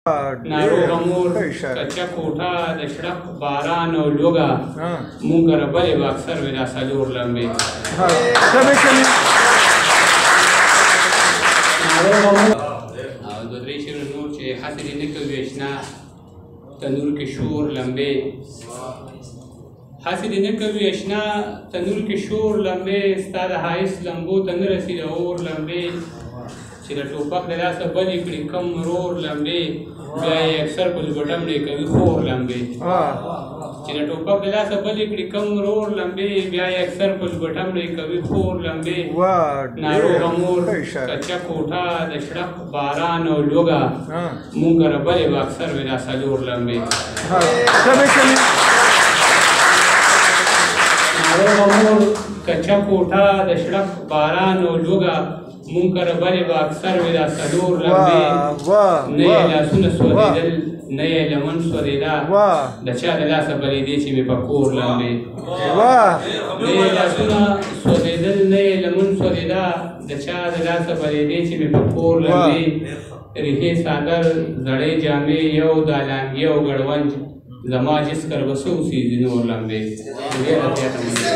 ناروغه مور کچه کوټه د شړپ باران او لوږه مونږ کره بلې به اکثر وي دا څلور لمبې ناروغه مور او دوه درې شیونه نور چې هسې دې نه کوي اشنا تنور کې شور لمبې هسې دې نه کوي اشنا تنور کې شور لمبې ستا د ښایست لمبو ته نه رسي د اور لمبې چې د ټوپک د لاسه بلې کړي کم رور لمبې بیا یې اکثر په لوټم نه کوي خور لمبې چې د ټوپک د لاسه بلې کړي کم رور لمبې بیا یې اکثر په لوټم نه کوي خور لمبې ناروغه مور کچه کوټه د شړپ باران او لوږه مونږ کره بلې به اکثر وي دا څلور لمبې ناروغه مور کچه کوټه د شړپ باران او لوږه مونږ کره بلې به اکثر وي دا څلور لمبې نه یې لاسونه سوځېدل نه یې لمن سوځېده د چا د لاسه بلېدې چې مې په کور لمبې نه یې لاسونه سوځېدل نه یې لمن سوځېده د چا د لاسه بلېدې چې مې په کور لمبې ریښې څادر زړې جامې یو دالان یو ګړونج زما جس کر به څه اوسېږي نور لمبې ډېره زیاته مننه